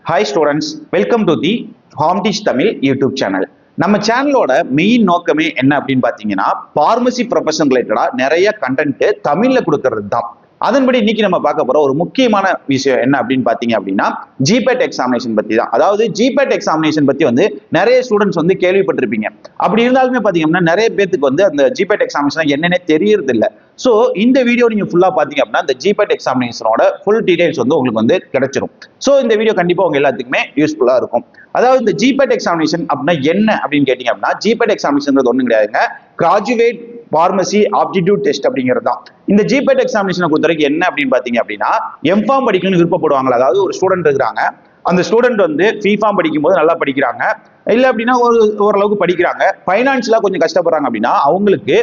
Hi students, welcome to the Hometish Tamil YouTube channel. நம்ம சேனலோட main நோக்கமே என்ன அப்படின்னு பாத்தீங்கன்னா பார்மசி ப்ரொஃபஷன் ரிலேட்டடா நிறைய கண்டென்ட் தமிழ்ல கொடுக்கறது தான். அதன்படி இன்னைக்கு நம்ம பார்க்க போற ஒரு முக்கியமான விஷயம் என்ன அப்படின்னு பாத்தீங்க அப்படின்னா ஜிபேட் எக்ஸாமினேஷன் பத்தி தான். அதாவது ஜிபேட் எக்ஸாமினேஷன் பத்தி நிறைய ஸ்டூடெண்ட்ஸ் கேள்விப்பட்டிருப்பீங்க. அப்படி இருந்தாலுமே பாத்தீங்கன்னா நிறைய பேருக்கு அந்த ஜிபேட் எக்ஸாமினேஷன் என்னன்னே தெரியறது இல்லை. ஸோ இந்த வீடியோ நீங்க ஃபுல்லா பாத்தீங்க அப்படின்னா இந்த ஜிபேட் எக்ஸாமினேஷனோட ஃபுல் டீடைல்ஸ் உங்களுக்கு கிடைச்சிரும். ஸோ இந்த வீடியோ கண்டிப்பா உங்க எல்லாத்துக்குமே யூஸ்ஃபுல்லா இருக்கும். அதாவது இந்த ஜிபேட் எக்ஸாமினேஷன் அப்படின்னா என்ன அப்படின்னு கேட்டீங்க அப்படின்னா ஜிபேட் எக்ஸாமினேஷன் ஒன்றும் கிடையாதுங்க. கிராஜுவேட் பார்மசி ஆப்டிடியூட் டெஸ்ட் அப்படிங்கிறது தான். இந்த ஜிபேட் எக்ஸாமினேஷனை பொறுத்த வரைக்கும் என்ன அப்படின்னு பாத்தீங்க அப்படின்னா எம்ஃபார்ம் படிக்கணும்னு விருப்பப்படுவாங்களா, அதாவது ஒரு ஸ்டூடெண்ட் இருக்கிறாங்க, அந்த ஸ்டூடெண்ட் பிஃபார்ம் படிக்கும் போது நல்லா படிக்கிறாங்க, இல்ல அப்படின்னா ஓரளவுக்கு படிக்கிறாங்க, பைனான்சியலா கொஞ்சம் கஷ்டப்படுறாங்க அப்படின்னா அவங்களுக்கு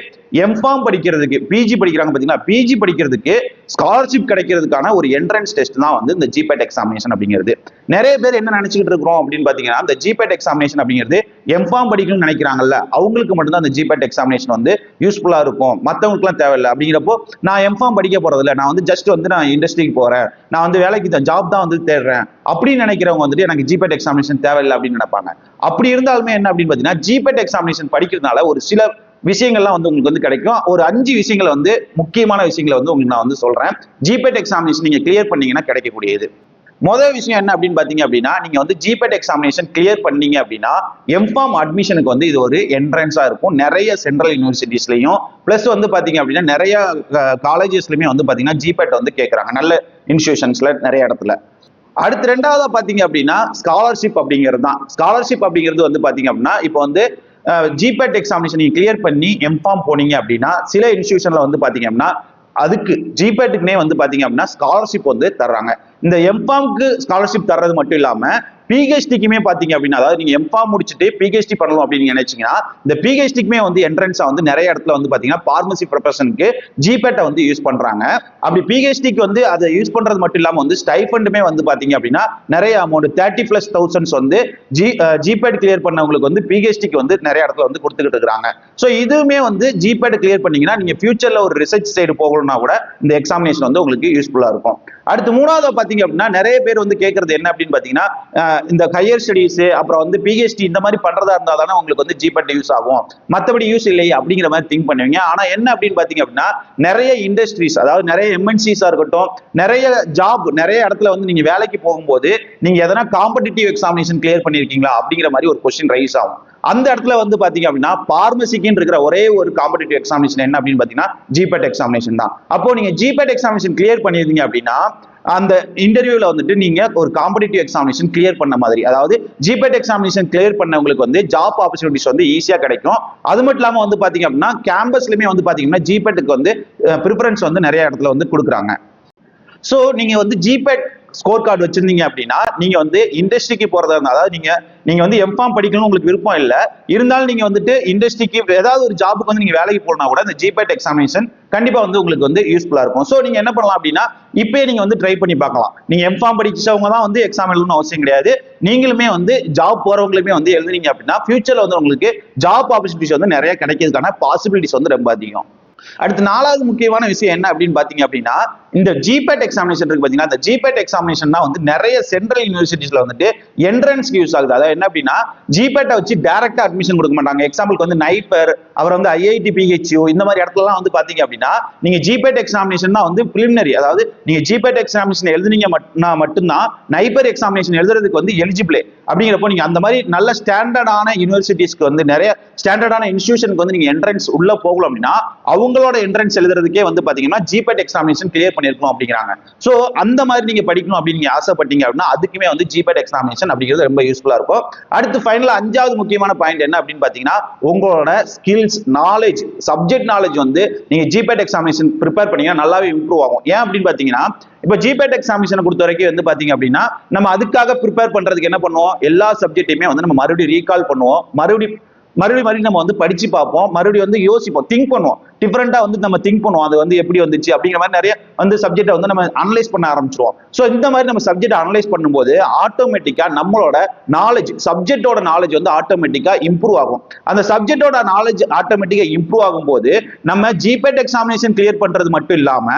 எம்ஃபார்ம் படிக்கிறதுக்கு பிஜி படிக்கிறாங்க பாத்தீங்களா, பிஜி படிக்கிறதுக்கு ஸ்காலர்ஷிப் கிடைக்கிறதுக்கான ஒரு என்ட்ரன்ஸ் டெஸ்ட் தான் இந்த ஜிபேட் எக்ஸாமினேஷன் அப்படிங்கிறது. நிறைய பேர் என்ன நினைச்சுக்கிட்டு இருக்கிறோம் அப்படின்னு பாத்தீங்கன்னா இந்த ஜிபேட் எக்ஸாமினேஷன் அப்படிங்கிறது எம்ஃபார்ம் படிக்கணும்னு நினைக்கிறாங்கல்ல அவங்களுக்கு மட்டும்தான் அந்த ஜிபேட் எக்ஸாமினேஷன் யூஸ்ஃபுல்லா இருக்கும், மற்றவங்களுக்கு எல்லாம் தேவையில்லை. அப்படிங்கிறப்போ நான் எம்ஃபார்ம் படிக்க போறது இல்லை, நான் ஜஸ்ட் நான் இண்டஸ்ட்ரிக்கு போறேன், நான் வேலைக்கு ஜாப் தான் தேடுறேன் அப்படின்னு நினைக்கிறவங்க எனக்கு ஜிபேட் எக்ஸாமினேஷன் தேவையில்லை அப்படின்னு நினைப்பாங்க. அப்படி இருந்தாலுமே என்ன அப்படின்னு பாத்தீங்கன்னா ஜிபேட் எக்ஸாமினேஷன் படிக்கிறதுனால ஒரு சில விஷயங்கள்லாம் உங்களுக்கு கிடைக்கும். ஒரு 5 விஷயங்கள் முக்கியமான விஷயங்களை உங்களுக்கு நான் சொல்றேன். ஜிபேட் எக்ஸாமினேஷன் நீங்க கிளியர் பண்ணீங்கன்னா கிடைக்கக்கூடியது முதல் விஷயம் என்ன அப்படின்னு பாத்தீங்க அப்படின்னா நீங்க ஜிபேட் எக்ஸாமினேஷன் கிளியர் பண்ணீங்க அப்படின்னா எம்ஃபார்ம் அட்மிஷனுக்கு இது ஒரு என்ட்ரன்ஸா இருக்கும். நிறைய சென்ட்ரல் யூனிவர்சிட்டிஸ்லயும் பிளஸ் பாத்தீங்க அப்படின்னா நிறைய காலேஜஸ்லயுமே பாத்தீங்கன்னா ஜிபேட் கேட்கறாங்க, நல்ல இன்ஸ்டிடியூஷன்ஸ்ல நிறைய இடத்துல. அடுத்து ரெண்டாவதா பாத்தீங்க அப்படின்னா ஸ்காலர்ஷிப் அப்படிங்கிறது தான். ஸ்காலர்ஷிப் அப்படிங்கிறது பாத்தீங்க அப்படின்னா இப்போ ஜிபேட் எக்ஸாமினேஷன் நீங்க கிளியர் பண்ணி எம்ஃபார்ம் போனீங்க அப்படின்னா சில இன்ஸ்டிடியூஷன்ல பாத்தீங்க அப்படின்னா அதுக்கு ஜிபேட்டுக்குனே பாத்தீங்க அப்படின்னா ஸ்காலர்ஷிப் தர்றாங்க. இந்த எம்ஃபார்முக்கு ஸ்காலர்ஷிப் தர்றது மட்டும் இல்லாம பிஹெச்டிக்குமே பாத்தீங்க அப்படின்னா, அதாவது நீங்க எம்ஃபார்ம் முடிச்சுட்டு பிஹெச்டி பண்ணணும் அப்படின்னு நினைச்சீங்கன்னா இந்த பிஹெச்டிக்குமே என்ட்ரன்ஸா நிறைய இடத்துல பாத்தீங்கன்னா பார்மசி ப்ரொஃபஷனுக்கு ஜிபேட்டை யூஸ் பண்றாங்க. அப்படி பிஹெச்டிக்கு அதை யூஸ் பண்றது மட்டும் இல்லாம ஸ்டைஃபண்டுமே பாத்தீங்க அப்படின்னா நிறைய அமௌண்ட் 30,000+ ஜிபேட் கிளியர் பண்ணவங்களுக்கு பிஹெச்டிக்கு நிறைய இடத்துல கொடுத்துக்கிட்டு இருக்காங்க. ஸோ இதுவுமே ஜிபேட் கிளியர் பண்ணீங்கன்னா நீங்க ஃபியூச்சர்ல ஒரு ரிசர்ச் சைடு போகணும்னா கூட இந்த எக்ஸாமினேஷன் உங்களுக்கு யூஸ்ஃபுல்லா இருக்கும். அடுத்து மூணாவது பாத்தீங்க அப்படின்னா நிறைய பேர் கேட்கறது என்ன அப்படின்னு பாத்தீங்கன்னா இந்த ஹையர் ஸ்டடிஸ் அப்புறம் பிஹெச்டி இந்த மாதிரி பண்றதா இருந்தா தானே உங்களுக்கு ஜிபேட் யூஸ் ஆகும், மற்றபடி யூஸ் இல்லை அப்படிங்கிற மாதிரி திங்க் பண்ணுவீங்க. ஆனா என்ன அப்படின்னு பாத்தீங்க அப்படின்னா நிறைய இண்டஸ்ட்ரீஸ், அதாவது நிறைய எம்என்சிஸா இருக்கட்டும், நிறைய ஜாப், நிறைய இடத்துல நீங்க வேலைக்கு போகும்போது நீங்க எதனா காம்படிட்டிவ் எக்ஸாமினேஷன் கிளியர் பண்ணிருக்கீங்களா அப்படிங்கிற மாதிரி ஒரு கொஸ்டின் ரைஸ் ஆகும். அந்த இடத்துல பாத்தீங்க அப்படின்னா பார்மசிக்குன்னு இருக்கிற ஒரே ஒரு காம்படிட்டிவ் எக்ஸாமினேஷன் என்ன அப்படின்னு பாத்தீங்கன்னா ஜிபேட் எக்ஸாமினேஷன் தான். அப்போ நீங்க ஜிபேட் எக்ஸாமினேஷன் கிளியர் பண்ணிருந்தீங்க அப்படின்னா அந்த இன்டர்வியூல நீங்க ஒரு காம்படிட்டிவ் எக்ஸாமினேஷன் கிளியர் பண்ண மாதிரி, அதாவது ஜிபேட் எக்ஸாமினேஷன் கிளியர் பண்ணவங்களுக்கு ஜாப் ஆப்பர்ச்சுனிட்டிஸ் ஈஸியா கிடைக்கும். அது மட்டும் இல்லாம பாத்தீங்க அப்படின்னா கேம்பஸ்லயுமே பாத்தீங்கன்னா ஜிபேட்டுக்கு ப்ரிஃபரன்ஸ் நிறைய இடத்துல கொடுக்குறாங்க. சோ நீங்க ஜிபேட் ஸ்கோர் கார்டு வச்சிருந்தீங்க அப்படின்னா நீங்க இண்டஸ்ட்ரிக்கு போறதா இருந்தா, அதாவது நீங்க எம்ஃபார்ம் படிக்கணும் உங்களுக்கு விருப்பம் இல்லை, இருந்தாலும் நீங்க இண்டஸ்ட்ரிக்கு ஏதாவது ஒரு ஜாபுக்கு நீங்க வேலைக்கு போனா கூட இந்த ஜிபேட் எக்ஸாமினேஷன் கண்டிப்பா உங்களுக்கு யூஸ்ஃபுல்லா இருக்கும். சோ நீங்க என்ன பண்ணலாம் அப்படின்னா இப்பயே நீங்க ட்ரை பண்ணி பார்க்கலாம். நீங்க எம்ஃபார்ம் படிச்சவங்க தான் எக்ஸாம் எழுதணும்னு அவசியம் கிடையாது. நீங்களுமே ஜாப் போறவங்களுமே எழுதுனீங்க அப்படின்னா ஃபியூச்சர்ல உங்களுக்கு ஜாப் ஆப்பர்ச்சுனிட்டிஸ் நிறைய கிடைக்கிறதுக்கான பாசிபிலிட்டிஸ் ரொம்ப அதிகம். அடுத்து நாலாவது முக்கியமான விஷயம் என்ன அப்படின்னு பாத்தீங்க அப்படின்னா இந்த ஜிபேட் எக்ஸாமினேஷன் இருக்கு பாத்தீங்கன்னா இந்த ஜிபேட் எக்ஸாமினேஷன் தான் நிறைய சென்ட்ரல் யூனிவர்சிட்டிஸ்ல என்ட்ரன்ஸ்க்கு யூஸ் ஆகுது. அதாவது என்ன அப்படின்னா ஜிபேட்டை வச்சு டைரக்டா அட்மிஷன் கொடுக்க மாட்டாங்க. எக்ஸாம்பிளுக்கு நைப்பர், அப்புறம் ஐஐடி பிஹெச்யூ இந்த மாதிரி இடத்துலலாம் பாத்தீங்க அப்படின்னா நீங்க ஜிபேட் எக்ஸாமினேஷன் தான் பிரிலிமினரி, அதாவது நீங்க ஜிபேட் எக்ஸாமினேஷன் எழுதுனீங்க மட்டும்தான் நைப்பர் எக்ஸாமினேஷன் எழுதுறதுக்கு எலிஜிபிள். அப்படிங்கிறப்போ நீங்க அந்த மாதிரி நல்ல ஸ்டாண்டர்டான யூனிவர்சிட்டிஸ்க்கு நிறைய ஸ்டாண்டர்டான இன்ஸ்டிடியூஷனுக்கு நீங்க என்ட்ரன்ஸ் உள்ள போகலாம் அப்படின்னா அவங்களோட என்ட்ரன்ஸ் எழுதுறதுக்கே பாத்தீங்கன்னா ஜிபேட் எக்ஸாமினேஷன் கிளியர் பண்ணிருக்கணும் அப்படிங்கிறாங்க. சோ அந்த மாதிரி நீங்க படிக்கணும் அப்படின்னு நீங்க ஆசைப்பட்டீங்க அப்படின்னா அதுக்குமே ஜிபேட் எக்ஸாமினேஷன் அப்படிங்கிறது ரொம்ப யூஸ்ஃபுல்லா இருக்கும். அடுத்து ஃபைனலா 5வது முக்கியமான பாயிண்ட் என்ன அப்படின்னு பாத்தீங்கன்னா உங்களோட ஸ்கில்ஸ், நாலேஜ், சப்ஜெக்ட் நாலேஜ் நீங்க ஜிபேட் எக்ஸாமினேஷன் ப்ரிப்பேர் பண்ணீங்கன்னா நல்லாவே இம்ப்ரூவ் ஆகும். ஏன் அப்படின்னு பாத்தீங்கன்னா இப்ப ஜிபேட் எக்ஸாமினேஷன் பொறுத்த வரைக்கும் பாத்தீங்க அப்படின்னா நம்ம அதுக்காக ப்ரிப்பேர் பண்றதுக்கு என்ன பண்ணுவோம், எல்லா சப்ஜெக்டையுமே நம்ம மறுபடியும் ரீகால் பண்ணுவோம், மறுபடியும் நம்ம படிச்சு பார்ப்போம், மறுபடியும் யோசிப்போம், திங்க் பண்ணுவோம். டிஃபரெண்டா வந்து நம்ம திங்க் பண்ணுவோம். அது வந்து எப்படி வந்துச்சு அப்படிங்கிற மாதிரி நிறைய வந்து சப்ஜெக்டை வந்து நம்ம அனலைஸ் பண்ண ஆரம்பிச்சிருவோம். ஸோ இந்த மாதிரி நம்ம சப்ஜெக்ட் அனலைஸ் பண்ணும்போது ஆட்டோமேட்டிக்கா நம்மளோட நாலேஜ், சப்ஜெக்டோட நாலேஜ் வந்து ஆட்டோமேட்டிக்கா இம்ப்ரூவ் ஆகும். அந்த சப்ஜெக்டோட நாலேஜ் ஆட்டோமேட்டிக்கா இம்ப்ரூவ் ஆகும்போது நம்ம ஜிபேட் எக்ஸாமினேஷன் கிளியர் பண்றது மட்டும் இல்லாம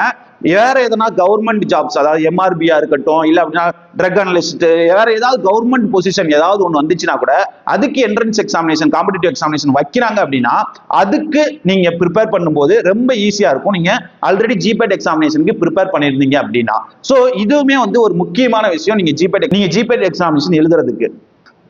வேற எதனா கவர்மெண்ட் ஜாப்ஸ், அதாவது எம்ஆர்பியா இருக்கட்டும், இல்ல அப்படின்னா ட்ரக் அனலிஸ்ட், வேற ஏதாவது கவர்மெண்ட் பொசிஷன் ஏதாவது ஒன்று வந்துச்சுன்னா கூட அதுக்கு என்ட்ரன்ஸ் எக்ஸாமினேஷன், காம்படிட்டிவ் எக்ஸாமினேஷன் வைக்கிறாங்க அப்படின்னா அதுக்கு நீங்க ப்ரிப்பேர் பண்ணும்போது ரொம்ப ஈஸியா இருக்கும். நீங்க ஆல்ரெடி ஜிபேட் எக்ஸாமினேஷனுக்கு ப்ரிப்பேர் பண்ணிருந்தீங்க அப்படின்னா. ஸோ இதுவுமே வந்து ஒரு முக்கியமான விஷயம் நீங்க ஜிபேட் எக்ஸாமினேஷன் எழுதுறதுக்கு.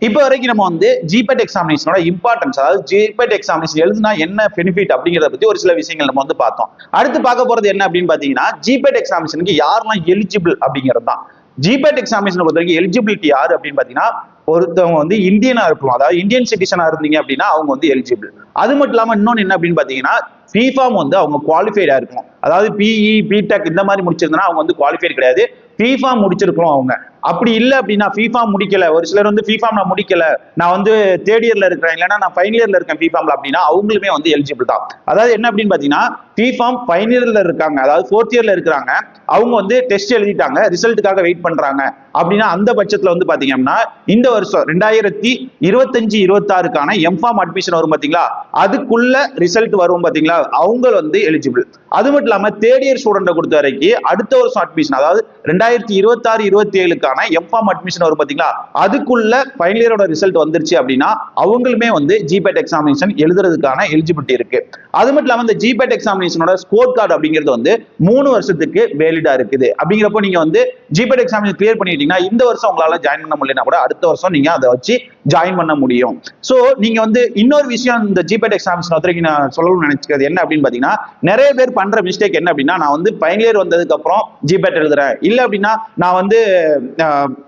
இப்போ வரைக்கும் நம்ம வந்து ஜிபேட் எக்ஸாமினேஷனோட இம்பார்ட்டன்ஸ், அதாவது ஜிபேட் எக்ஸாமினேஷன் எழுதுனா என்ன பெனிஃபிட் அப்படிங்கிறத பத்தி ஒரு சில விஷயங்கள் நம்ம வந்து பார்த்தோம். அடுத்து பார்க்க போறது என்ன அப்படின்னு பாத்தீங்கன்னா, ஜிபேட் எக்ஸாமினேஷனுக்கு யாரெல்லாம் எலிஜிபிள் அப்படிங்கிறது தான். ஜிபேட் எக்ஸாமினேஷன் பொறுத்த வரைக்கும் எலிஜிபிலிட்டி யாரு அப்படின்னு பாத்தீங்கன்னா, ஒருத்தவங்க வந்து இந்தியனா இருக்கணும், அதாவது இந்தியன் சிட்டிசனா இருந்தீங்க அப்படின்னா அவங்க வந்து எலிஜிபிள். அது மட்டும் இல்லாம இன்னொன்னு என்ன அப்படின்னு பாத்தீங்கன்னா, பிஃபார்ம் வந்து அவங்க குவாலிஃபைடா இருக்கணும். அதாவது பிஇ, பிடெக் இந்த மாதிரி முடிச்சிருந்தா அவங்க வந்து குவாலிஃபைட் கிடையாது, பிஃபார்ம் முடிச்சிருக்கணும் அவங்க. அப்படி இல்லை அப்படின்னா பிஃபார்ம் முடிக்கல, ஒரு சிலர் வந்து பிஃபார்ம் நான் முடிக்கல, நான் வந்து தேர்ட் இயர்ல இருக்கிறேன், இல்லைன்னா நான் ஃபைனல் இயர்ல இருக்கேன் பிஃபார்ம்ல அப்படின்னா அவங்களுமே வந்து எலிஜிபிள் தான். அதாவது என்ன அப்படின்னு பாத்தீங்கன்னா, பிஃபார்ம் ஃபைனல் இயர்ல இருக்காங்க, அதாவது ஃபோர்த் இயர்ல இருக்கிறாங்க, அவங்க வந்து டெஸ்ட் எழுதிட்டாங்க, ரிசல்ட்டுக்காக வெயிட் பண்றாங்க அப்படின்னா அந்த பட்சத்துல வந்து பாத்தீங்கன்னா இந்த வருஷம் 2025-26க்கான எம்ஃபார்ம் அட்மிஷன் வரும் பாத்தீங்களா, அதுக்குள்ள ரிசல்ட் வரும் பாத்தீங்களா, அவங்க வந்து எலிஜிபிள். அது மட்டும் இல்லாம தேர்ட் இயர் ஸ்டூடெண்ட்டை பொறுத்த வரைக்கும் அடுத்த வருஷம் அட்மிஷன், அதாவது 2026-27க்கான எம்ஃபார்ம் அட்மிஷன் வரும் பாத்தீங்களா, அதுக்குள்ள ஃபைனல் இயரோட ரிசல்ட் வந்துருச்சு அப்படின்னா அவங்களுமே வந்து ஜிபேட் எக்ஸாமினேஷன் எழுதுறதுக்கான எலிஜிபிலிட்டி இருக்கு. அது மட்டும் இல்லாம இந்த ஜிபேட் எக்ஸாமினேஷனோட ஸ்கோர் கார்டு அப்படிங்கிறது வந்து 3 வருஷத்துக்கு வேலிடா இருக்குது. அப்படிங்கிறப்போ நீங்க வந்து ஜிபேட் எக்ஸாமினேஷன் கிளியர் பண்ணிட்டீங்கன்னா இந்த வருஷம் உங்களால ஜாயின் பண்ண முடியலனா கூட அடுத்த வருஷம் நீங்க அதை வச்சு ஜாயின் பண்ண முடியும். சோ நீங்க வந்து இன்னொரு விஷயம் இந்த ஜிபேட் எக்ஸாமினேஷன் வரைக்கும் நான் சொல்லணும்னு நினைச்சுக்கிறது என்ன அப்படின்னு பாத்தீங்கன்னா, நிறைய பேர் பண்ற மிஸ்டேக் என்ன அப்படின்னா, நான் வந்து ஃபைனல் இயர் வந்ததுக்கு அப்புறம் ஜிபேட் எழுதுறேன், இல்ல அப்படின்னா நான் வந்து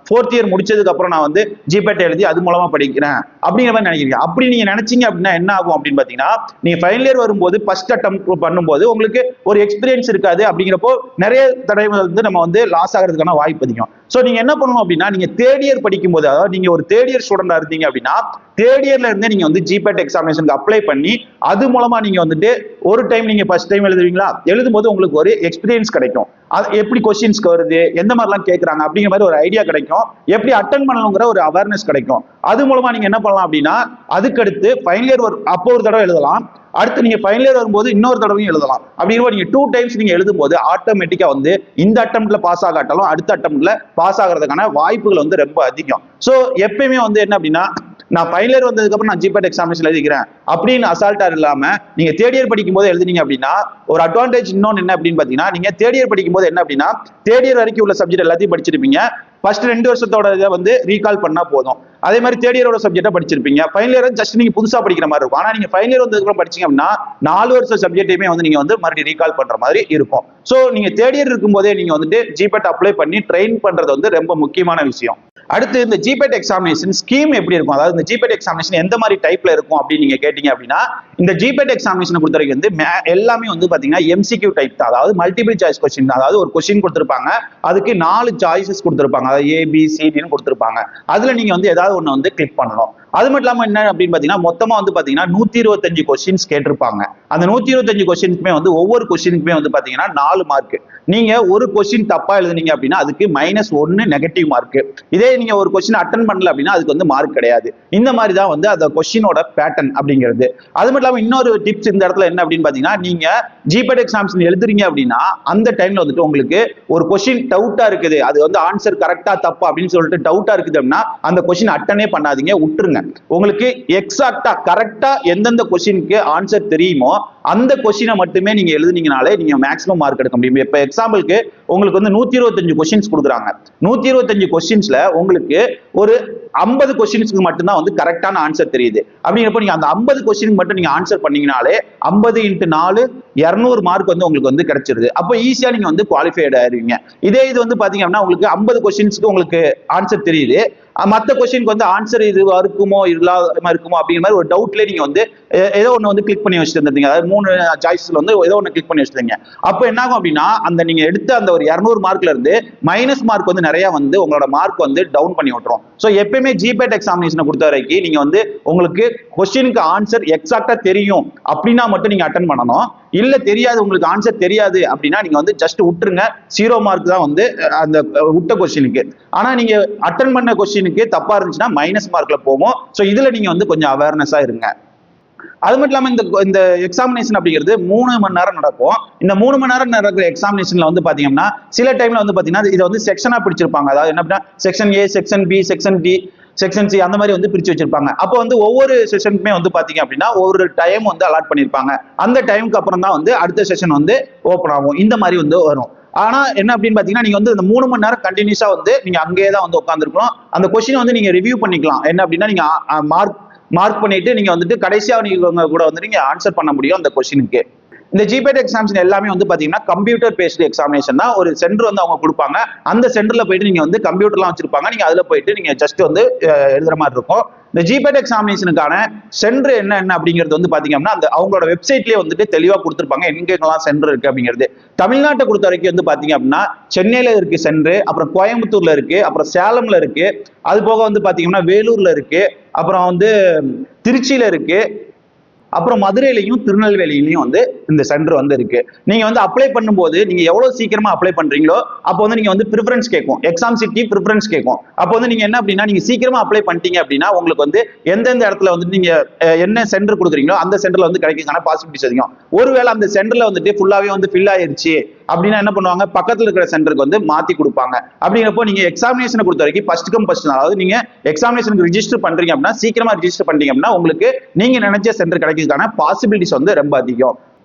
ஃபோர்த் இயர் முடிச்சதுக்கு அப்புறம் நான் வந்து ஜிபேட் எழுதி அது மூலமா படிக்கிறேன் அப்படிங்கிற மாதிரி நினைக்கிறீங்க. அப்படி நீங்க நினைச்சீங்க அப்படின்னா என்ன ஆகும் அப்படின்னு பாத்தீங்கன்னா, நீங்க ஃபைனல் இயர் வரும்போது ஃபர்ஸ்ட் அட்டெம்ப்ட் பண்ணும்போது உங்களுக்கு ஒரு எக்ஸ்பீரியன்ஸ் இருக்காது. அப்படிங்கிறப்போ நிறைய தடவை வந்து நம்ம வந்து லாஸ் ஆகிறதுக்கான வாய்ப்பு அதிகம். சோ நீங்க என்ன பண்ணணும் அப்படின்னா, நீங்க தேர்ட் இயர் படிக்கும் போது, அதாவது நீங்க ஒரு தேர்ட் இயர் ஸ்டூடெண்டா இருந்தீங்க அப்படின்னா தேர்ட் இயர்ல இருந்தே நீங்க வந்து ஜிபேட் எக்ஸாமினேஷனுக்கு அப்ளை பண்ணி அது மூலமா நீங்க வந்துட்டு ஒரு டைம் நீங்க ஃபர்ஸ்ட் டைம் எழுதுவீங்களா, எழுதும்போது உங்களுக்கு ஒரு எக்ஸ்பீரியன்ஸ் கிடைக்கும். அது எப்படி கொஸ்டின்ஸ்க்கு வருது, எந்த மாதிரிலாம் கேட்கறாங்க அப்படிங்கிற மாதிரி ஒரு ஐடியா கிடைக்கும், எப்படி அட்டன் பண்ணணுங்கிற ஒரு அவேர்னஸ் கிடைக்கும். அது மூலமா நீங்க என்ன பண்ணலாம் அப்படின்னா, அதுக்கடுத்து ஃபைனல் இயர் அப்போ ஒரு தடவை எழுதலாம், அடுத்து நீங்க ஃபைனல் இயர் வரும்போது இன்னொரு தடவையும் எழுதலாம். அப்படிங்கிற நீங்க 2 டைம்ஸ் நீங்க எழுதும் போது ஆட்டோமேட்டிக்கா வந்து இந்த அட்டெம்ப்ட்ல பாஸ் ஆகாட்டாலும் அடுத்த அட்டெம்ப்ட்ல பாஸ் ஆகிறதுக்கான வாய்ப்புகள் வந்து ரொம்ப அதிகம். சோ எப்பயுமே வந்து என்ன அப்படின்னா, நான் ஃபைனல் இயர் வந்ததுக்கு அப்புறம் நான் ஜிபேட் எக்ஸாமினேஷன் எழுதிக்கிறேன் அப்படின்னு அசால்ட்டா இல்லாம நீங்க தேர்ட் இயர் படிக்கும் போது எழுதுனீங்க அப்படின்னா ஒரு அட்வான்டேஜ் இன்னொன்னு என்ன அப்படின்னு பாத்தீங்கன்னா, நீங்க தேர்ட் இயர் படிக்கும் போது என்ன அப்படின்னா தேர்ட் இயர் வரைக்கும் உள்ள சப்ஜெக்ட் எல்லாத்தையும் படிச்சிருப்பீங்க. ஃபர்ஸ்ட் 2 வருஷத்தோட இதை வந்து ரீகால் பண்ணா போதும். அதே மாதிரி தேர்ட் இயரோட சப்ஜெக்டை படிச்சிருப்பீங்க. ஃபைனல் இயர் ஜஸ்ட் நீங்க புதுசா படிக்கிற மாதிரி இருக்கும். ஆனா நீங்க ஃபைனல் இயர் வந்ததுக்கு அப்புறம் படிச்சீங்க அப்படின்னா 4 வருஷம் சப்ஜெக்டையுமே வந்து நீங்க வந்து மறுபடியும் ரீகால் பண்ற மாதிரி இருக்கும். சோ நீங்க தேர்ட் இயர் இருக்கும் போதே நீங்க வந்துட்டு ஜிபேட் அப்ளை பண்ணி ட்ரெயின் பண்றது வந்து ரொம்ப முக்கியமான விஷயம். அடுத்து இந்த ஜிபேட் எக்ஸாமினேஷன் ஸ்கீம் எப்படி இருக்கும், அதாவது இந்த ஜிபேட் எக்ஸாமினேஷன் எந்த மாதிரி டைப்ல இருக்கும் அப்படின்னு நீங்க கேட்டீங்க அப்படின்னா, இந்த ஜிபேட் எக்ஸாமினேஷன் பொறுத்த வரைக்கும் வந்து எல்லாமே வந்து பாத்தீங்கன்னா எம்சிக்யூ டைப் தான், அதாவது மல்டிபிள் சாய்ஸ் கொஸ்டின். அதாவது ஒரு கொஸ்டின் கொடுத்திருப்பாங்க, அதுக்கு 4 சாய்ஸஸ் கொடுத்திருப்பாங்க, அதாவது ABCDன்னு கொடுத்திருப்பாங்க. அதுல நீங்க வந்து ஏதாவது ஒண்ணு வந்து கிளிக் பண்ணணும். அது மட்டும் இல்லாம என்ன அப்படின்னு பாத்தீங்கன்னா, மொத்தமா வந்து பாத்தீங்கன்னா 125 கொஸ்டின்ஸ் கேட்டிருப்பாங்க. அந்த 125 கொஸ்டின்ஸ்க்குமே வந்து ஒவ்வொரு கொஸ்டினுக்குமே வந்து பாத்தீங்கன்னா 4 மார்க். நீங்க ஒரு கொஸ்டின் தப்பா எழுதுனீங்க அப்படின்னா அதுக்கு -1 நெகட்டிவ் மார்க். இதே நீங்க ஒரு கொஸ்டின் அட்டன் பண்ணல அப்படின்னா அதுக்கு வந்து மார்க் கிடையாது. இந்த மாதிரி தான் வந்து அந்த கொஸ்டினோட பேட்டர்ன் அப்படிங்கிறது. அது மட்டும் இல்லாம இன்னொரு டிப்ஸ் இந்த இடத்துல என்ன அப்படின்னு பாத்தீங்கன்னா, நீங்க ஜிபேட் எக்ஸாமினேஷன் எழுதுறீங்க அப்படின்னா அந்த டைம்ல வந்துட்டு உங்களுக்கு ஒரு கொஸ்டின் டவுட்டா இருக்குது, அது வந்து ஆன்சர் கரெக்டா தப்பா அப்படின்னு சொல்லிட்டு டவுட்டா இருக்குது அப்படின்னா அந்த கொஸ்டின் அட்டனே பண்ணாதீங்க, விட்டுருங்க. உங்களுக்கு எக்ஸாக்டா கரெக்டா எந்தெந்த கொஸ்டினுக்கு ஆன்சர் தெரியுமோ அந்த கொஸ்டினை மட்டுமே நீங்க எழுதுனீங்கனாலே நீங்க மேக்ஸிமம் மார்க் எடுக்க முடியும். இப்ப எக்ஸாம்பிளுக்கு உங்களுக்கு வந்து 125 கொஸ்டின்ஸ் கொடுக்குறாங்க. 125 கொஸ்டின்ஸ்ல உங்களுக்கு ஒரு 50 கொஸ்டின்ஸ்க்கு மட்டும்தான் வந்து கரெக்டான ஆன்சர் தெரியுது. அப்படிங்கிறப்ப நீங்க அந்த 50 கொஸ்டினுக்கு மட்டும் நீங்க ஆன்சர் பண்ணீங்கனாலே 50 × 4 200 மார்க் வந்து உங்களுக்கு வந்து கிடைச்சிருது. அப்போ ஈஸியா நீங்க வந்து குவாலிஃபைட் ஆயிருவீங்க. இதே இது வந்து பாத்தீங்க அப்படின்னா உங்களுக்கு 50 கொஸ்டின்ஸ்க்கு உங்களுக்கு ஆன்சர் தெரியுது, மற்ற கொஸ்டினுக்கு வந்து ஆன்சர் இது இருக்குமோ இல்லாம இருக்குமோ அப்படிங்கிற மாதிரி ஒரு டவுட்ல நீங்க வந்து ஏதோ ஒண்ணு வந்து கிளிக் பண்ணி வச்சுட்டு இருந்தீங்க, அதாவது 3 சாய்ஸ்ல வந்து ஏதோ ஒண்ணு கிளிக் பண்ணி வச்சுருந்தீங்க. அப்போ என்ன ஆகும் அப்படின்னா அந்த நீங்க எடுத்த அந்த ஒரு 200 மார்க்ல இருந்து மைனஸ் மார்க் வந்து நிறைய வந்து உங்களோட மார்க் வந்து டவுன் பண்ணி விட்டுரும். ஸோ எப்பயுமே ஜிபேட் எக்ஸாமினேஷனை பொறுத்த வரைக்கும் நீங்க வந்து உங்களுக்கு கொஸ்டினுக்கு ஆன்சர் எக்ஸாக்டா தெரியும் அப்படின்னா மட்டும் நீங்க அட்டன் பண்ணணும். இல்ல தெரியாது, உங்களுக்கு ஆன்சர் தெரியாது அப்படின்னா நீங்க வந்து ஜஸ்ட் விட்டுருங்க. 0 மார்க் தான் வந்து அந்த விட்ட கொஸ்டினுக்கு. ஆனா நீங்க அட்டன் பண்ண கொஸ்டினுக்கு தப்பா இருந்துச்சுன்னா மைனஸ் மார்க்ல போகும். ஸோ இதுல நீங்க வந்து கொஞ்சம் அவேர்னஸா இருங்க. அது மட்டும் இல்லாம இந்த எக்ஸாமினேஷன் அப்படிங்கிறது 3 மணி நேரம் நடக்கும். இந்த 3 மணி நேரம் நடக்கிற எக்ஸாமினேஷன்ல வந்து பாத்தீங்கன்னா சில டைம்ல வந்து பாத்தீங்கன்னா இதை வந்து செக்ஷனா பிடிச்சிருப்பாங்க. அதாவது என்ன அப்படின்னா section A, section B, section D, section C அந்த மாதிரி வந்து பிரிச்சு வச்சிருப்பாங்க. அப்போ வந்து ஒவ்வொரு செஷனுக்குமே வந்து பாத்தீங்க அப்படின்னா ஒரு டைம் வந்து அலாட் பண்ணிருப்பாங்க. அந்த டைமுக்கு அப்புறம் தான் வந்து அடுத்த செஷன் வந்து ஓப்பன் ஆகும். இந்த மாதிரி வந்து வரும். ஆனா என்ன அப்படின்னு பாத்தீங்கன்னா நீங்க வந்து இந்த 3 மணி நேரம் கண்டினியூஸா வந்து நீங்க அங்கேயே தான் வந்து உட்காந்துருக்கணும். அந்த கொஸ்டின் வந்து நீங்க ரிவ்யூ பண்ணிக்கலாம். என்ன அப்படின்னா நீங்க மார்க் பண்ணிட்டு நீங்க வந்துட்டு கடைசியா நீங்க கூட வந்து நீங்க ஆன்சர் பண்ண முடியும் அந்த கொஸ்டினுக்கு. இந்த ஜிபேட் எக்ஸாமினேஷன் எல்லாமே வந்து பாத்தீங்கன்னா கம்ப்யூட்டர் பேஸ்டு எக்ஸாமினேஷன் தான். ஒரு சென்டர் வந்து அவங்க கொடுப்பாங்க. அந்த சென்டர்ல போயிட்டு நீங்க வந்து கம்ப்யூட்டர்லாம் வச்சிருப்பாங்க. நீங்க அதுல போயிட்டு நீங்க ஜஸ்ட் வந்து எழுதுற மாதிரி இருக்கும். இந்த ஜிபேட் எக்ஸாமினேஷனுக்கான சென்டர் என்ன அப்படிங்கிறது வந்து பாத்தீங்க அப்படின்னா அந்த அவங்களோட வெப்சைட்லயே வந்துட்டு தெளிவா கொடுத்துருப்பாங்க எங்கெல்லாம் சென்டர் இருக்கு அப்படிங்கிறது. தமிழ்நாட்டை பொறுத்த வரைக்கும் வந்து பாத்தீங்க அப்படின்னா சென்னையில இருக்கு சென்டர், அப்புறம் கோயம்புத்தூர்ல இருக்கு, அப்புறம் சேலம்ல இருக்கு, அது போக வந்து பாத்தீங்கன்னா வேலூர்ல இருக்கு, அப்புறம் வந்து திருச்சியில இருக்கு, அப்புறம் மதுரையிலையும் திருநெல்வேலியிலையும் வந்து இந்த சென்டர் வந்து இருக்கு. நீங்க வந்து அப்ளை பண்ணும்போது நீங்க எவ்வளவு சீக்கிரமா அப்ளை பண்றீங்களோ அப்போ வந்து நீங்க வந்து ப்ரிஃபரன்ஸ் கேட்கும். எக்ஸாம் சிட்டி ப்ரிஃபரன்ஸ் கேட்கும். அப்போ வந்து நீங்க என்ன அப்படின்னா நீங்க சீக்கிரமா அப்ளை பண்ணிட்டீங்க அப்படின்னா உங்களுக்கு வந்து எந்தெந்த இடத்துல வந்து நீங்க என்ன சென்டர் கொடுக்குறீங்களோ அந்த சென்டர்ல வந்து கிடைக்கிறதுக்கான பாசிபிலிட்டிஸ் அதிகம். ஒருவேளை அந்த சென்டர்ல வந்துட்டு ஃபுல்லாவே வந்து ஃபில் ஆயிருச்சு அப்படின்னா என்ன பண்ணுவாங்க, பக்கத்துல இருக்கிற சென்டருக்கு வந்து மாத்தி கொடுப்பாங்க. அப்படிங்கிறப்போ நீங்க எக்ஸாமினேஷனை பொறுத்த வரைக்கும் ஃபர்ஸ்ட் கம் ஃபர்ஸ்ட், அதாவது நீங்க எக்ஸாமினேஷனுக்கு ரிஜிஸ்டர் பண்றீங்க அப்படின்னா சீக்கிரமா ரிஜிஸ்டர் பண்ணீங்க அப்படின்னா உங்களுக்கு நீங்க நினைச்ச சென்டர் கிடைக்கிறதுக்கான பாசிபிலிட்டிஸ் வந்து ரொம்ப அதிகம்.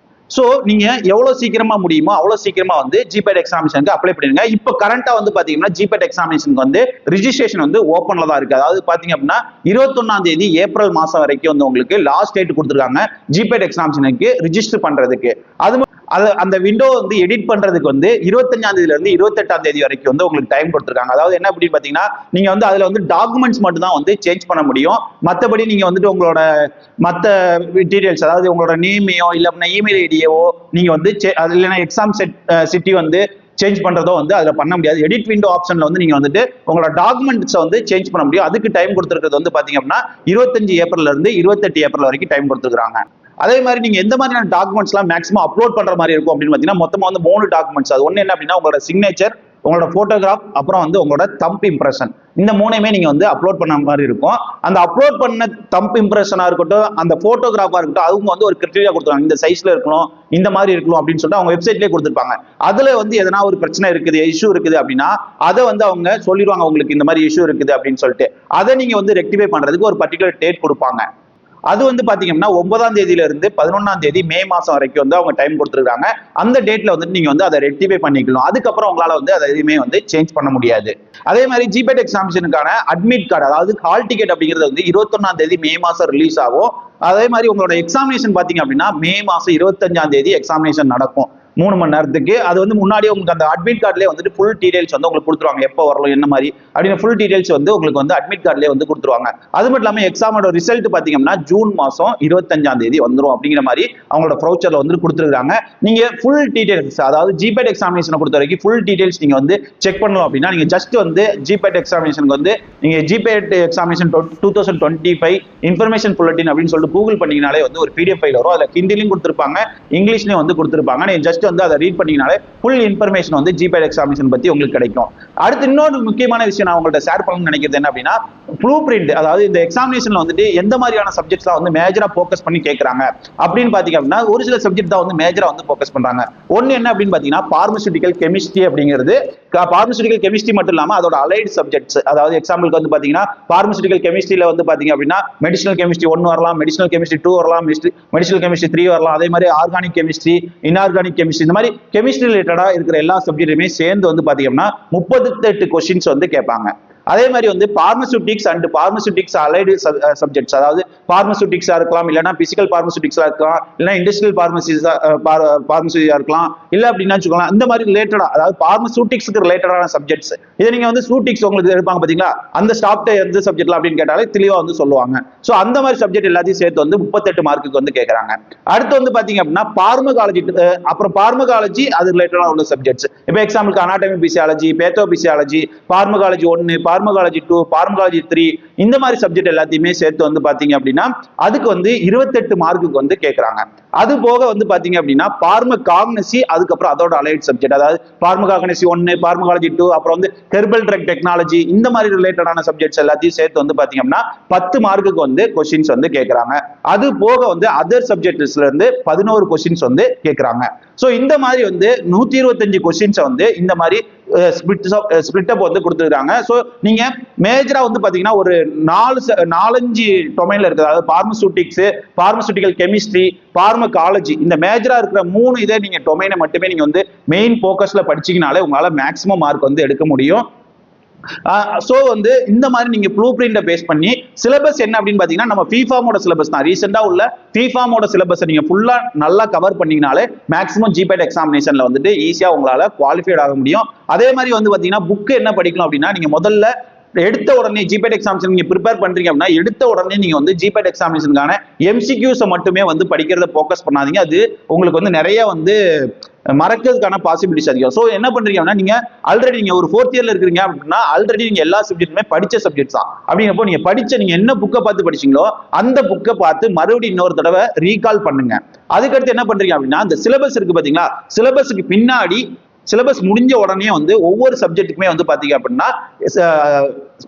சோ நீங்க எவ்வளவு சீக்கிரமா முடியுமோ அவ்வளவு சீக்கிரமா வந்து ஜிபேட் எக்ஸாமினேஷனுக்கு அப்ளை பண்ணிருங்க. இப்ப கரண்டா வந்து பாத்தீங்கன்னா ஜிபேட் எக்ஸாமினேஷனுக்கு வந்து ரிஜிஸ்ட்ரேஷன் வந்து ஓப்பன்ல தான் இருக்கு. அதாவது பாத்தீங்க அப்படின்னா 21ஆம் தேதி ஏப்ரல் மாசம் வரைக்கும் வந்து உங்களுக்கு லாஸ்ட் டேட் கொடுத்துருக்காங்க ஜிபேட் எக்ஸாமினேஷனுக்கு ரிஜிஸ்டர் பண்றதுக்கு. அது அந்த விண்டோ வந்து எடிட் பண்றதுக்கு வந்து 25ஆம் தேதியில இருந்து 28ஆம் தேதி வரைக்கும் வந்து உங்களுக்கு டைம் கொடுத்துருக்காங்க. அதாவது என்ன அப்படின்னு பாத்தீங்கன்னா நீங்க வந்து அதுல வந்து டாக்குமெண்ட்ஸ் மட்டும் தான் வந்து சேஞ்ச் பண்ண முடியும். மற்றபடி நீங்க வந்துட்டு உங்களோட மற்ற டீடைல்ஸ், அதாவது உங்களோட நேமையோ இல்ல அப்படின்னா இமெயில் ஐடியோ நீங்க வந்து இல்லைன்னா எக்ஸாம் சிட்டி வந்து சேஞ்ச் பண்றதோ வந்து அதுல பண்ண முடியாது. எடிட் விண்டோ ஆப்ஷன்ல வந்து நீங்க வந்துட்டு உங்களோட டாக்குமெண்ட்ஸ் வந்து சேஞ்ச் பண்ண முடியும். அதுக்கு டைம் கொடுத்துருக்கிறது வந்து பாத்தீங்க அப்படின்னா 25 ஏப்ரல்ல இருந்து 28 ஏப்ரல் வரைக்கும் டைம் கொடுத்துருக்காங்க. அதே மாதிரி நீங்க எந்த மாதிரியான டாக்குமெண்ட்ஸ் எல்லாம் மேக்ஸிமம் அப்லோட் பண்ற மாதிரி இருக்கும் அப்படின்னு பாத்தீங்கன்னா மொத்தமா வந்து 3 டாக்குமெண்ட்ஸ். அது ஒண்ணு என்ன அப்படின்னா உங்களோட சிக்னேச்சர், உங்களோட போட்டோகிராஃப், அப்புறம் வந்து உங்களோட தம்ப் இம்ப்ரெஷன். இந்த 3மே நீங்க வந்து அப்லோட் பண்ண மாதிரி இருக்கும். அந்த அப்லோட் பண்ண தம்ப் இம்ப்ரெஷனா இருக்கட்டும், அந்த போட்டோகிராஃபா இருக்கட்டும், அவங்க வந்து ஒரு கிரிட்டீரியா கொடுத்துருவாங்க. இந்த சைஸ்ல இருக்கணும், இந்த மாதிரி இருக்கணும் அப்படின்னு சொல்லிட்டு அவங்க வெப்சைட்லயே கொடுத்துருப்பாங்க. அதுல வந்து எதனா ஒரு பிரச்சனை இருக்குது, இஷ்யூ இருக்குது அப்படின்னா அதை வந்து அவங்க சொல்லிடுவாங்க உங்களுக்கு இந்த மாதிரி இஷ்யூ இருக்குது அப்படின்னு சொல்லிட்டு. அதை நீங்க வந்து ரெக்டிஃபை பண்றதுக்கு ஒரு பர்டிகுலர் டேட் கொடுப்பாங்க. அது வந்து பாத்தீங்கன்னா 9ஆம் தேதியில இருந்து 11ஆம் தேதி மே மாசம் வரைக்கும் வந்து அவங்க டைம் கொடுத்துருக்காங்க. அந்த டேட்ல வந்து நீங்க வந்து அதை ரெக்டிஃபை பண்ணிக்கலாம். அதுக்கப்புறம் உங்களால வந்து அதை எதுவுமே வந்து சேஞ்ச் பண்ண முடியாது. அதே மாதிரி ஜிபேட் எக்ஸாமினேஷனுக்கான அட்மிட் கார்டு, அதாவது ஹால் டிக்கெட் அப்படிங்கிறது வந்து 21ஆம் தேதி மே மாசம் ரிலீஸ் ஆகும். அதே மாதிரி உங்களோட எக்ஸாமினேஷன் பாத்தீங்க அப்படின்னா மே மாசம் 25ஆம் தேதி எக்ஸாமினேஷன் நடக்கும் 3 மணி நேரத்துக்கு. அது வந்து முன்னாடியே உங்களுக்கு அந்த அட்மிட் கார்ட்லேயே வந்துட்டு ஃபுல் டீடைல்ஸ் வந்து உங்களுக்கு கொடுத்துருவாங்க. எப்போ வரலாம் என்ன மாதிரி அப்படின்னு ஃபுல் டீடைல்ஸ் வந்து உங்களுக்கு வந்து அட்மிட் கார்ட்லேயே வந்து கொடுத்துருவாங்க. அது மட்டும் இல்லாமல் எக்ஸாமோட ரிசல்ட் பார்த்தீங்கன்னா ஜூன் மாதம் 25ஆம் தேதி வந்துடும் அப்படிங்கிற மாதிரி அவங்களோட ப்ரௌச்சர்ல வந்து கொடுத்துருக்காங்க. நீங்க ஃபுல் டீடைல்ஸ், அதாவது ஜிபேட் எக்ஸாமினேஷனை பொறுத்த வரைக்கும் ஃபுல் டீடைல்ஸ் நீங்க வந்து செக் பண்ணணும் அப்படின்னா நீங்க ஜஸ்ட் வந்து ஜிபேட் எக்ஸாமினேஷனுக்கு வந்து நீங்க ஜிபேட் எக்ஸாமினேஷன் 2025 இன்ஃபர்மேஷன் புல்லட்டின் அப்படின்னு சொல்லிட்டு கூகுள் பண்ணீங்கனாலே வந்து ஒரு PDF ஃபைல் வரும். அதில் ஹிந்திலையும் கொடுத்துருப்பாங்க, இங்கிலீஷ்லயும் வந்து கொடுத்துருப்பாங்க. நீங்க ஜஸ்ட் வந்து அதை ரீட் பண்ணீங்கனாலே ஃபுல் இன்ஃபர்மேஷன் வந்து ஜிபேட் எக்ஸாமினேஷன் பத்தி உங்களுக்கு கிடைக்கும். அடுத்து இன்னொரு முக்கியமான விஷயம் நான் உங்கள்ட்ட ஷேர் பண்ணணும்னு நினைக்கிறது என்ன அப்படின்னா ப்ளூ பிரிண்ட். அதாவது இந்த எக்ஸாமினேஷன்ல வந்துட்டு எந்த மாதிரியான சப்ஜெக்ட்ஸ்லாம் வந்து மேஜரா ஃபோக்கஸ் பண்ணி கேட்கறாங்க அப்படின்னு பாத்தீங்க அப்படின்னா ஒரு சில சப்ஜெக்ட் தான் வந்து மேஜரா வந்து ஃபோக்கஸ் பண்றாங்க. ஒன்னு என்ன அப்படின்னு பாத்தீங்கன்னா பார்மசூட்டிக்கல் கெமிஸ்ட்ரி அப்படிங்கிறது. பார்மசூட்டிக்கல் கெமிஸ்ட்ரி மட்டும் இல்லாம அதோட அலைடு சப்ஜெக்ட்ஸ், அதாவது எக்ஸாம்பிளுக்கு வந்து பாத்தீங்கன்னா பார்மசூட்டிக்கல் கெமிஸ்ட்ரியில வந்து பாத்தீங்க அப்படின்னா மெடிசினல் கெமிஸ்ட்ரி 1 வரலாம், மெடிசினல் கெமிஸ்ட்ரி 2 வரலாம், மெடிசினல் கெமிஸ்ட்ரி 3 வரலாம். அதே மாதிரி ஆர்கானிக் கெமிஸ்ட்ரி, இன்ஆர்கானிக் கெமிஸ்ட்ரி, இந்த மாதிரி கெமிஸ்ட்ரி ரிலேட்டடா இருக்கிற எல்லா சப்ஜெக்ட்டுமே சேர்ந்து வந்து பாத்தீங்கன்னா 38 கொஸ்டின்ஸ் வந்து கேட்பாங்க. அதே மாதிரி வந்து பார்மசூட்டிக்ஸ் அண்ட் பார்மசூட்டிக்ஸ் அலைடு சப்ஜெக்ட்ஸ், அதாவது பார்மசூட்டிக்ஸா இருக்கலாம், இல்லைன்னா பிசிக்கல் பார்மசூட்டிக்ஸா இருக்கலாம், இல்லைன்னா இண்டஸ்ட்ரியல் பார்மசியா இருக்கலாம், இல்ல அப்படின்னா வச்சுக்கலாம் இந்த மாதிரி ரிலேட்டடா, அதாவது பார்மசூட்டிக்ஸ்க்கு ரிலேட்டடான சப்ஜெக்ட்ஸ். இதை நீங்க வந்து சூட்டிக்ஸ் உங்களுக்கு எடுப்பாங்க பாத்தீங்களா, அந்த ஸ்டாப் எந்த சப்ஜெக்ட்ல அப்படின்னு கேட்டாலே தெளிவா வந்து சொல்லுவாங்க. சோ அந்த மாதிரி சப்ஜெக்ட் எல்லாத்தையும் சேர்த்து வந்து 38 மார்க்குக்கு வந்து கேட்கறாங்க. அடுத்து வந்து பாத்தீங்க அப்படின்னா பார்மகாலஜி, அப்புறம் பார்மகாலஜி அது ரிலேட்டடா உள்ள சப்ஜெக்ட்ஸ். இப்போ எக்ஸாம்பிளுக்கு anatomy physiology, பேத்தோபிசியாலஜி, pharmacology 1, pharmacology 2, pharmacology 3 இந்த மாதிரி சப்ஜெக்ட் எல்லாத்தையுமே சேர்த்து வந்து பாத்தீங்க அப்படின்னா அதுக்கு வந்து 28 மார்க்குக்கு வந்து கேட்கறாங்க. அது போக வந்து பாத்தீங்க அப்படின்னா பார்மகாக்னசி, அதுக்கப்புறம் அதோட அலைட் சப்ஜெக்ட், அதாவது பார்மகாக்னசி 1, பார்மகாலஜி 2, அப்புறம் வந்து ஹெர்பல் ட்ரக் டெக்னாலஜி இந்த மாதிரி ரிலேட்டடான சப்ஜெக்ட்ஸ் எல்லாத்தையும் சேர்த்து வந்து பாத்தீங்க அப்படின்னா 10 மார்க்குக்கு வந்து கொஸ்டின்ஸ் வந்து கேட்கறாங்க. அது போக வந்து அதர் சப்ஜெக்ட்ஸ்ல இருந்து 11 கொஸ்டின்ஸ் வந்து கேட்கறாங்க. சோ இந்த மாதிரி வந்து 125 கொஸ்டின்ஸ் வந்து இந்த மாதிரி ஸ்பிளிட் அப் வந்து கொடுத்துருக்காங்க. சோ நீங்க மேஜரா வந்து பாத்தீங்கன்னா ஒரு 4-5 டொமைன்ல இருக்குது, அதாவது பார்மசூட்டிக்ஸ், பார்மசூட்டிக்கல் கெமிஸ்ட்ரி, பார்மகாலஜி, இந்த மேஜரா இருக்கிற 3 இதை நீங்க டொமைனை மட்டுமே நீங்க வந்து மெயின் போக்கஸ்ல படிச்சீங்கனாலே உங்களால மேக்ஸிமம் மார்க் வந்து எடுக்க முடியும். சோ வந்து இந்த மாதிரி நீங்க ப்ளூ பிரிண்ட பேஸ் பண்ணி சிலபஸ் என்ன அப்படின்னு பாத்தீங்கன்னா நம்ம ஃபிஃபாமோட சிலபஸ் தான், ரீசெண்டா உள்ள ஃபிஃபாமோட சிலபஸ் நீங்க ஃபுல்லா நல்லா கவர் பண்ணீங்கனாலே மேக்ஸிமம் ஜிபேட் எக்ஸாமினேஷன்ல வந்துட்டு ஈஸியா உங்களால குவாலிஃபைட் ஆக முடியும். அதே மாதிரி வந்து பாத்தீங்கன்னா புக் என்ன படிக்கணும் அப்படின்னா, நீங்க முதல்ல எடுத்த உடனே ஜிபேட் எக்ஸாமினேஷன் நீங்க ப்ரிப்பேர் பண்றீங்க அப்படின்னா எடுத்த உடனே நீங்க வந்து ஜிபேட் எக்ஸாமினேஷனுக்கான எம்சிக்யூஸை மட்டுமே வந்து படிக்கிறத போக்கஸ் பண்ணாதீங்க. அது உங்களுக்கு வந்து நிறைய வந்து மறக்கிறதுக்கான பாசிபிலிட்டிஸ் அதிகம். ஸோ என்ன பண்றீங்க அப்படின்னா, நீங்க ஆல்ரெடி நீங்க ஒரு 4th இயர்ல இருக்கிறீங்க அப்படின்னா ஆல்ரெடி நீங்க எல்லா சப்ஜெக்ட்டுமே படிச்ச சப்ஜெக்ட்ஸ் தான். அப்படிங்கிறப்போ நீங்க நீங்க என்ன புக்கை பார்த்து படிச்சீங்களோ அந்த புக்கை பார்த்து மறுபடியும் இன்னொரு தடவை ரீகால் பண்ணுங்க. அதுக்கடுத்து என்ன பண்றீங்க அப்படின்னா, இந்த சிலபஸ் இருக்கு பாத்தீங்களா, சிலபஸுக்கு பின்னாடி சிலபஸ் முடிஞ்ச உடனே வந்து ஒவ்வொரு சப்ஜெக்ட்டுக்குமே வந்து பாத்தீங்க அப்படின்னா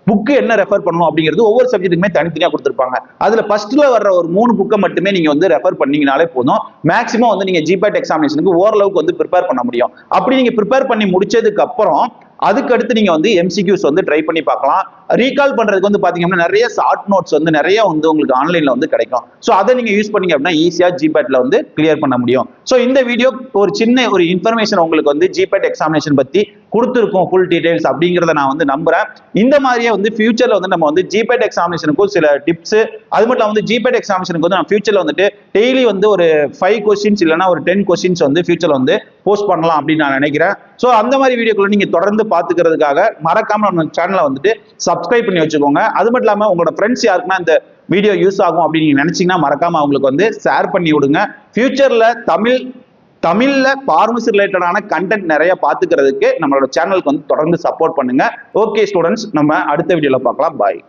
புக்கு என்ன ரெஃபர் பண்ணணும் அப்படிங்கிறது ஒவ்வொரு சப்ஜெக்ட்டுக்குமே தனித்தனியா கொடுத்துருப்பாங்க. அதுல ஃபர்ஸ்ட்ல வர்ற ஒரு 3 புக்கை மட்டுமே நீங்க வந்து ரெஃபர் பண்ணீங்கனாலே போதும். மேக்ஸிமம் வந்து நீங்க ஜிபேட் எக்ஸாமினேஷனுக்கு ஓரளவுக்கு வந்து ப்ரிப்பேர் பண்ண முடியும். அப்படி நீங்க ப்ரிப்பேர் பண்ணி முடிச்சதுக்கு அப்புறம் அதுக்கு அடுத்து நீங்க வந்து எம்சிக்யூஸ் வந்து ட்ரை பண்ணி பார்க்கலாம். ரீகால் பண்றதுக்கு வந்து பாத்தீங்கன்னா நிறைய ஷார்ட் நோட்ஸ் வந்து நிறைய வந்து உங்களுக்கு ஆன்லைன்ல வந்து கிடைக்கும். சோ அதை நீங்க யூஸ் பண்ணீங்க அப்படின்னா ஈஸியா ஜிபேட்ல வந்து கிளியர் பண்ண முடியும். சோ இந்த வீடியோ ஒரு சின்ன ஒரு இன்ஃபர்மேஷன் உங்களுக்கு வந்து ஜிபேட் எக்ஸாமினேஷன் பத்தி கொடுத்துருக்கோம், ஃபுல் டீடைல்ஸ் அப்படிங்கறத நான் வந்து நம்புறேன். இந்த மாதிரியே வந்து ஃபியூச்சர்ல வந்து நம்ம வந்து ஜிபேட் எக்ஸாமினேஷனுக்கும் சில டிப்ஸ், அது மட்டும் வந்து ஜிபேட் எக்ஸாமினேஷனுக்கு வந்து நம்ம ஃபியூச்சர்ல வந்துட்டு டெய்லி வந்து ஒரு 5 கொஸ்டின்ஸ் இல்லைன்னா ஒரு 10 கொஸ்டின்ஸ் வந்து ஃபியூச்சர்ல வந்து போஸ்ட் பண்ணலாம் அப்படின்னு நான் நினைக்கிறேன். சோ அந்த மாதிரி வீடியோக்களை நீங்க தொடர்ந்து பாத்துக்கிறதுக்காக மறக்காம நம்ம சேனலை வந்துட்டு சப்ஸ்கிரைப் பண்ணி வச்சுக்கோங்க. அது மட்டும் இல்லாம உங்களோட ஃப்ரெண்ட்ஸ் யாருக்குன்னா இந்த வீடியோ யூஸ் ஆகும் அப்படின்னு நீங்க நினைச்சீங்கன்னா மறக்காம அவங்களுக்கு வந்து ஷேர் பண்ணி விடுங்க. ஃபியூச்சர்ல தமிழ்ல பார்மசி ரிலேட்டடான கண்டென்ட் நிறைய பாத்துக்கிறதுக்கு நம்மளோட சேனலுக்கு வந்து தொடர்ந்து சப்போர்ட் பண்ணுங்க. ஓகே ஸ்டூடெண்ட்ஸ், நம்ம அடுத்த வீடியோல பார்க்கலாம். பாய்.